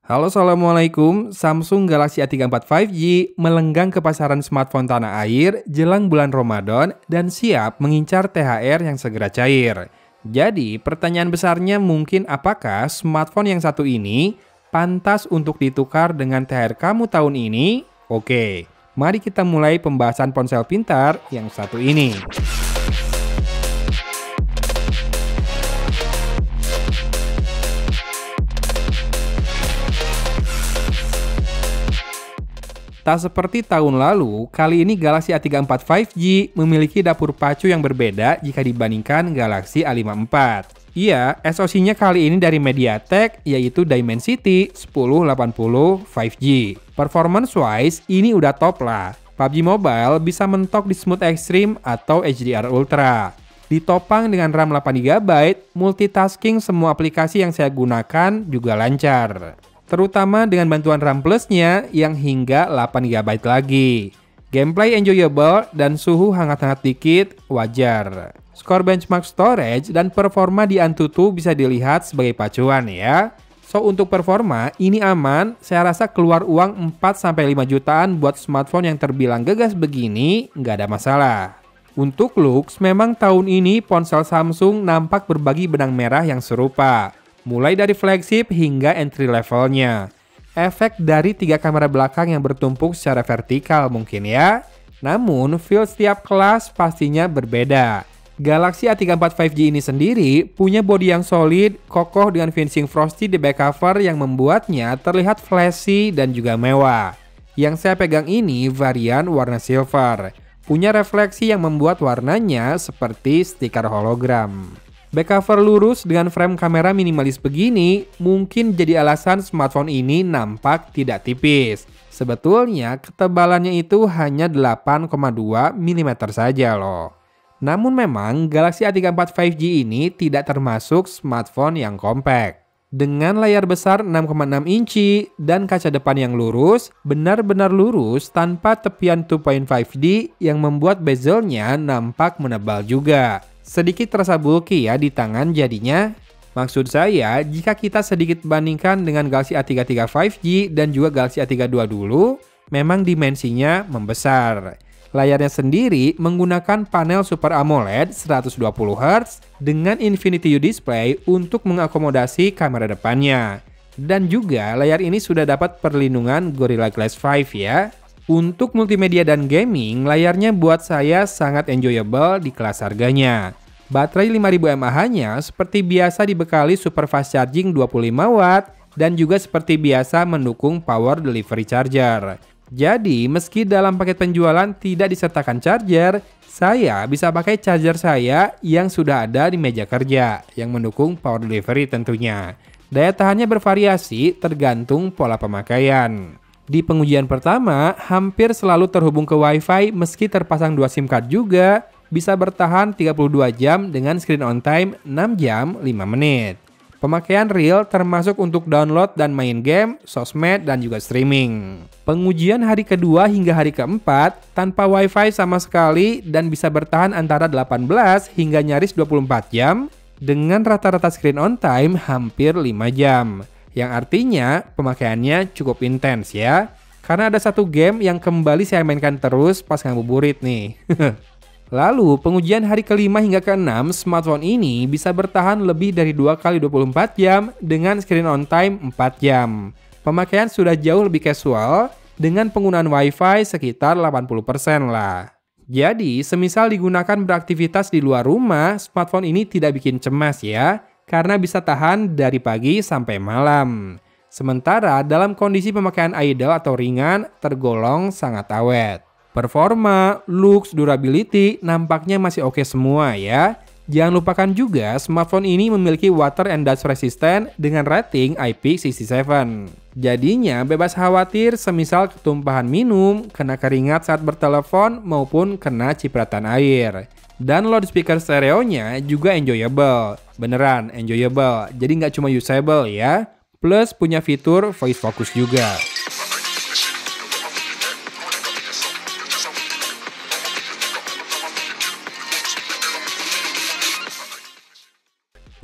Halo, Assalamualaikum. Samsung Galaxy A34 5G melenggang ke pasaran smartphone tanah air jelang bulan Ramadan dan siap mengincar THR yang segera cair. Jadi, pertanyaan besarnya mungkin apakah smartphone yang satu ini pantas untuk ditukar dengan THR kamu tahun ini? Oke, mari kita mulai pembahasan ponsel pintar yang satu ini. Tak seperti tahun lalu, kali ini Galaxy A34 5G memiliki dapur pacu yang berbeda jika dibandingkan Galaxy A54. Iya, SoC-nya kali ini dari MediaTek, yaitu Dimensity 1080 5G. Performance-wise, ini udah top lah. PUBG Mobile bisa mentok di Smooth Extreme atau HDR Ultra. Ditopang dengan RAM 8GB, multitasking semua aplikasi yang saya gunakan juga lancar. Terutama dengan bantuan RAM Plus-nya yang hingga 8GB lagi. Gameplay enjoyable dan suhu hangat-hangat dikit wajar. Skor benchmark storage dan performa di Antutu bisa dilihat sebagai pacuan ya. So untuk performa ini aman, saya rasa keluar uang 4-5 jutaan buat smartphone yang terbilang gegas begini nggak ada masalah. Untuk looks memang tahun ini ponsel Samsung nampak berbagi benang merah yang serupa. Mulai dari flagship hingga entry levelnya. Efek dari 3 kamera belakang yang bertumpuk secara vertikal mungkin ya. Namun, feel setiap kelas pastinya berbeda. Galaxy A34 5G ini sendiri punya bodi yang solid, kokoh dengan finishing frosty di back cover yang membuatnya terlihat flashy dan juga mewah. Yang saya pegang ini varian warna silver. Punya refleksi yang membuat warnanya seperti stiker hologram. Back cover lurus dengan frame kamera minimalis begini mungkin jadi alasan smartphone ini nampak tidak tipis. Sebetulnya ketebalannya itu hanya 8,2 mm saja loh. Namun memang Galaxy A34 5G ini tidak termasuk smartphone yang compact. Dengan layar besar 6,6 inci dan kaca depan yang lurus, benar-benar lurus tanpa tepian 2.5D yang membuat bezelnya nampak menebal juga. Sedikit terasa bulky ya di tangan jadinya. Maksud saya, jika kita sedikit bandingkan dengan Galaxy A33 5G dan juga Galaxy A32 dulu, memang dimensinya membesar. Layarnya sendiri menggunakan panel Super AMOLED 120Hz dengan Infinity U Display untuk mengakomodasi kamera depannya. Dan juga layar ini sudah dapat perlindungan Gorilla Glass 5 ya. Untuk multimedia dan gaming, layarnya buat saya sangat enjoyable di kelas harganya. Baterai 5000 mAh-nya seperti biasa dibekali super fast charging 25W dan juga seperti biasa mendukung power delivery charger. Jadi, meski dalam paket penjualan tidak disertakan charger, saya bisa pakai charger saya yang sudah ada di meja kerja yang mendukung power delivery tentunya. Daya tahannya bervariasi tergantung pola pemakaian. Di pengujian pertama, hampir selalu terhubung ke Wi-Fi meski terpasang 2 SIM card juga, bisa bertahan 32 jam dengan screen on time 6 jam 5 menit. Pemakaian real termasuk untuk download dan main game, sosmed, dan juga streaming. Pengujian hari kedua hingga hari keempat tanpa Wi-Fi sama sekali dan bisa bertahan antara 18 hingga nyaris 24 jam dengan rata-rata screen on time hampir 5 jam. Yang artinya pemakaiannya cukup intens ya. Karena ada satu game yang kembali saya mainkan terus pas ngabuburit nih. Lalu pengujian hari kelima hingga ke-6 smartphone ini bisa bertahan lebih dari 2 kali 24 jam dengan screen on time 4 jam. Pemakaian sudah jauh lebih casual dengan penggunaan Wi-Fi sekitar 80% lah. Jadi semisal digunakan beraktivitas di luar rumah, smartphone ini tidak bikin cemas ya. Karena bisa tahan dari pagi sampai malam. Sementara dalam kondisi pemakaian idle atau ringan tergolong sangat awet. Performa, looks, durability nampaknya masih oke semua ya. Jangan lupakan juga smartphone ini memiliki water and dust resistant dengan rating IP67. Jadinya bebas khawatir semisal ketumpahan minum, kena keringat saat bertelepon maupun kena cipratan air. Dan loudspeaker stereonya juga enjoyable. Beneran enjoyable, jadi nggak cuma usable ya. Plus punya fitur voice focus juga.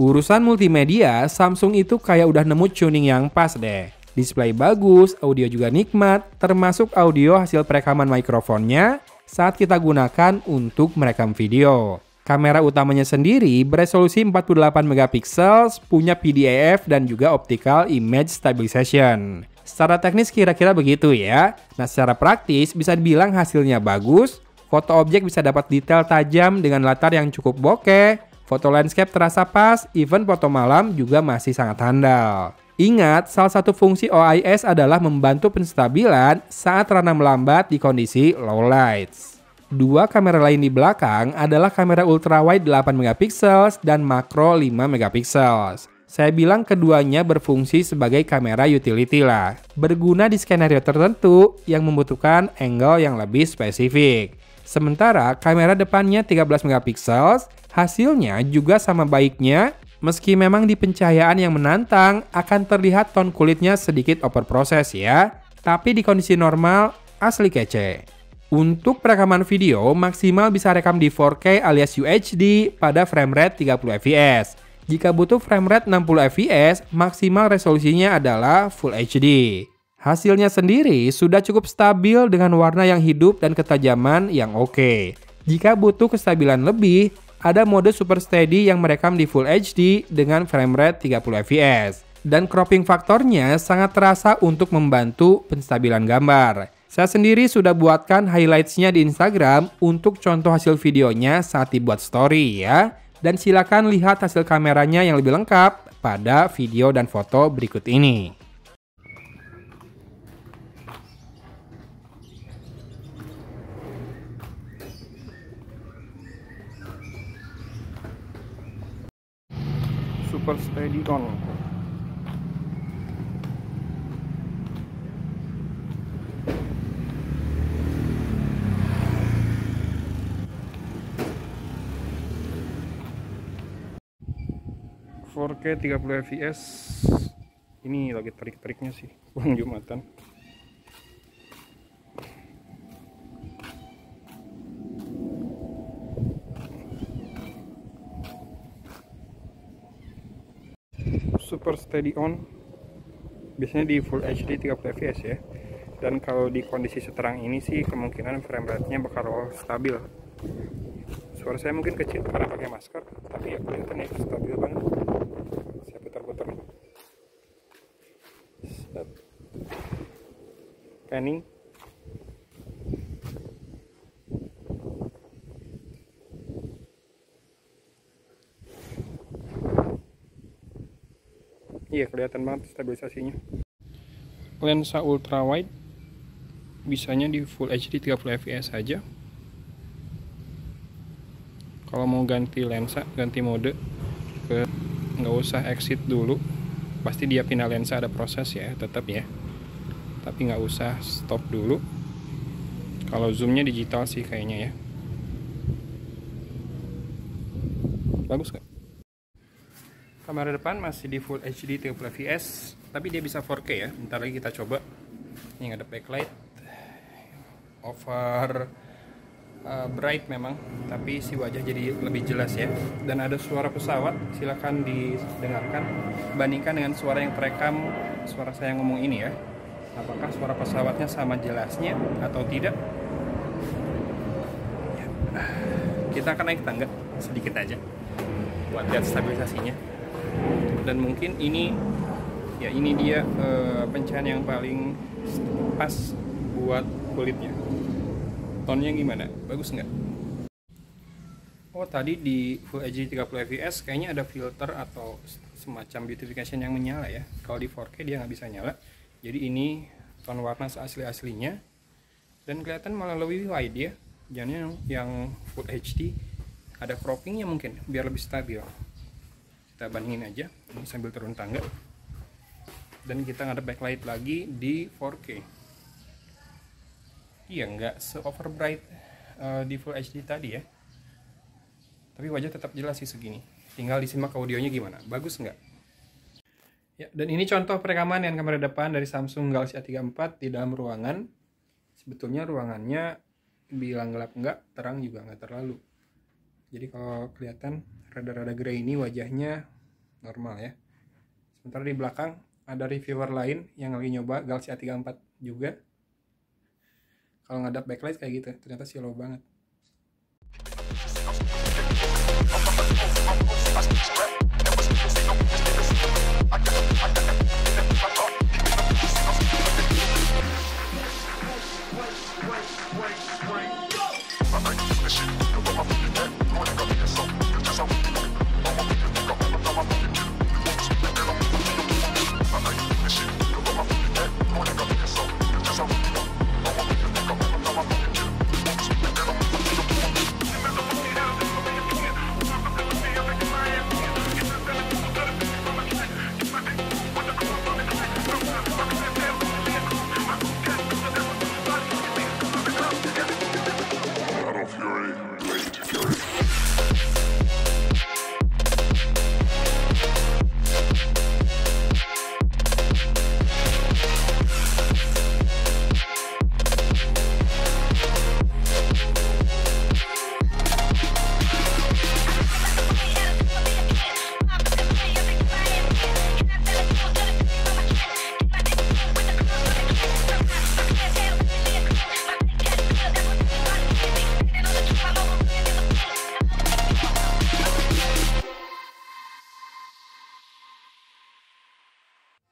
Urusan multimedia, Samsung itu kayak udah nemu tuning yang pas deh. Display bagus, audio juga nikmat, termasuk audio hasil perekaman mikrofonnya saat kita gunakan untuk merekam video. Kamera utamanya sendiri beresolusi 48 megapiksel, punya PDAF dan juga optical image stabilization. Secara teknis kira-kira begitu ya. Nah, secara praktis bisa dibilang hasilnya bagus, foto objek bisa dapat detail tajam dengan latar yang cukup bokeh, foto landscape terasa pas, even foto malam juga masih sangat handal. Ingat, salah satu fungsi OIS adalah membantu penstabilan saat rana melambat di kondisi low lights. Dua kamera lain di belakang adalah kamera ultrawide 8 megapiksel dan makro 5 megapiksel. Saya bilang keduanya berfungsi sebagai kamera utility lah, berguna di skenario tertentu yang membutuhkan angle yang lebih spesifik. Sementara kamera depannya 13 megapiksel, hasilnya juga sama baiknya. Meski memang di pencahayaan yang menantang, akan terlihat ton kulitnya sedikit overproses ya. Tapi di kondisi normal, asli kece. Untuk perekaman video, maksimal bisa rekam di 4K alias UHD pada frame rate 30 fps. Jika butuh frame rate 60 fps, maksimal resolusinya adalah Full HD. Hasilnya sendiri sudah cukup stabil dengan warna yang hidup dan ketajaman yang oke. Jika butuh kestabilan lebih, ada mode Super Steady yang merekam di Full HD dengan frame rate 30 fps. Dan cropping faktornya sangat terasa untuk membantu penstabilan gambar. Saya sendiri sudah buatkan highlights-nya di Instagram untuk contoh hasil videonya saat dibuat story ya. Dan silakan lihat hasil kameranya yang lebih lengkap pada video dan foto berikut ini. Super Steady on. ...4K 30 fps. Ini lagi terik-teriknya sih, pulang Jumatan. Super Steady on biasanya di Full HD 30 fps ya. Dan kalau di kondisi seterang ini sih kemungkinan frame rate-nya bakal stabil. Suara saya mungkin kecil karena pakai masker, tapi ya kelihatannya stabil banget. Saya putar-putar. Panning. Iya, kelihatan banget stabilisasinya. Lensa ultrawide bisanya di Full HD 30 fps saja. Kalau mau ganti lensa, ganti mode, nggak usah exit dulu. Pasti dia pindah lensa ada proses ya, tetap ya. Tapi nggak usah stop dulu. Kalau zoomnya digital sih kayaknya ya. Bagus nggak? Kamera depan masih di Full HD 30 fps, tapi dia bisa 4K ya. Bentar lagi kita coba. Ini ada backlight, over bright memang, tapi si wajah jadi lebih jelas ya. Dan ada suara pesawat, silakan didengarkan. Bandingkan dengan suara yang terekam, suara saya ngomong ini ya. Apakah suara pesawatnya sama jelasnya atau tidak? Ya. Kita akan naik tangga sedikit aja buat lihat stabilisasinya. Dan mungkin ini ya, ini dia pencahayaan yang paling pas buat kulitnya. Tonnya gimana? Bagus nggak? Oh, tadi di Full HD 30 fps kayaknya ada filter atau semacam beautification yang menyala ya. Kalau di 4K dia nggak bisa nyala. Jadi ini ton warna asli-aslinya. Dan kelihatan malah lebih wide ya. Jangan yang Full HD ada croppingnya mungkin biar lebih stabil. Kita bandingin aja ini sambil turun tangga. Dan kita ngadep backlight lagi di 4K. Iya, nggak se-over bright di Full HD tadi ya. Tapi wajah tetap jelas sih segini. Tinggal disimak audionya gimana. Bagus nggak? Ya, dan ini contoh perekaman dengan kamera depan dari Samsung Galaxy A34 di dalam ruangan. Sebetulnya ruangannya bilang gelap nggak, terang juga nggak terlalu. Jadi kalau kelihatan rada-rada grey ini wajahnya normal ya. Sementara di belakang ada reviewer lain yang lagi nyoba Galaxy A34 juga. Kalau ngadap backlight kayak gitu, ternyata slow banget.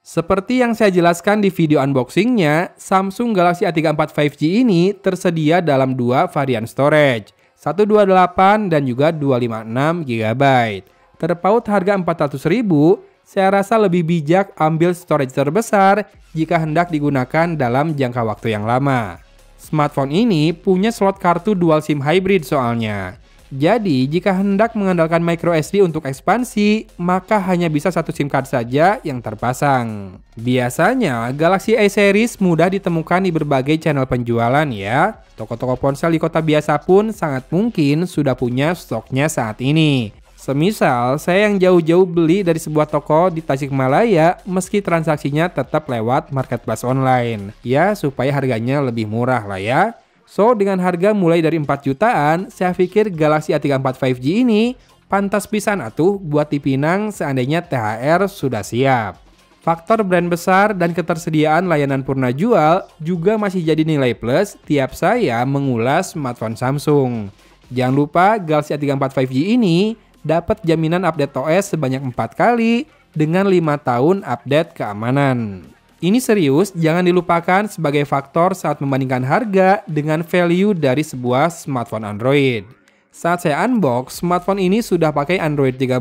Seperti yang saya jelaskan di video unboxingnya, Samsung Galaxy A34 5G ini tersedia dalam dua varian storage, 128 dan juga 256 GB. Terpaut harga 400.000, saya rasa lebih bijak ambil storage terbesar jika hendak digunakan dalam jangka waktu yang lama. Smartphone ini punya slot kartu dual SIM hybrid soalnya. Jadi, jika hendak mengandalkan microSD untuk ekspansi, maka hanya bisa satu SIM card saja yang terpasang. Biasanya, Galaxy A series mudah ditemukan di berbagai channel penjualan ya. Toko-toko ponsel di kota biasa pun sangat mungkin sudah punya stoknya saat ini. Semisal, saya yang jauh-jauh beli dari sebuah toko di Tasikmalaya, meski transaksinya tetap lewat marketplace online. Ya, supaya harganya lebih murah lah ya. So, dengan harga mulai dari 4 jutaan, saya pikir Galaxy A34 5G ini pantas pisan atuh buat dipinang seandainya THR sudah siap. Faktor brand besar dan ketersediaan layanan purna jual juga masih jadi nilai plus tiap saya mengulas smartphone Samsung. Jangan lupa Galaxy A34 5G ini dapat jaminan update OS sebanyak 4 kali dengan 5 tahun update keamanan. Ini serius, jangan dilupakan sebagai faktor saat membandingkan harga dengan value dari sebuah smartphone Android. Saat saya unbox, smartphone ini sudah pakai Android 13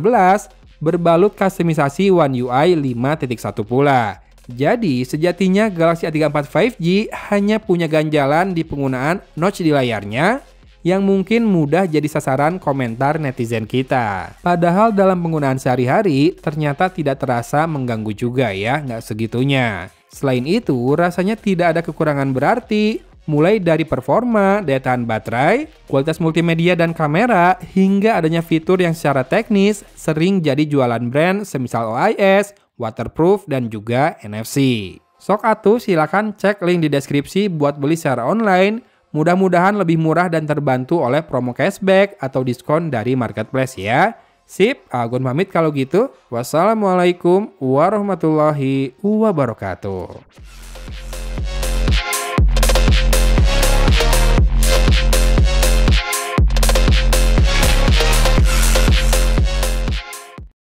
berbalut kustomisasi One UI 5.1 pula. Jadi, sejatinya Galaxy A34 5G hanya punya ganjalan di penggunaan notch di layarnya yang mungkin mudah jadi sasaran komentar netizen kita. Padahal dalam penggunaan sehari-hari ternyata tidak terasa mengganggu juga ya, nggak segitunya. Selain itu, rasanya tidak ada kekurangan berarti, mulai dari performa, daya tahan baterai, kualitas multimedia dan kamera, hingga adanya fitur yang secara teknis sering jadi jualan brand semisal OIS, waterproof, dan juga NFC. Sok atuh silakan cek link di deskripsi buat beli secara online. Mudah-mudahan lebih murah dan terbantu oleh promo cashback atau diskon dari marketplace ya. Sip, Agun pamit kalau gitu. Wassalamualaikum warahmatullahi wabarakatuh.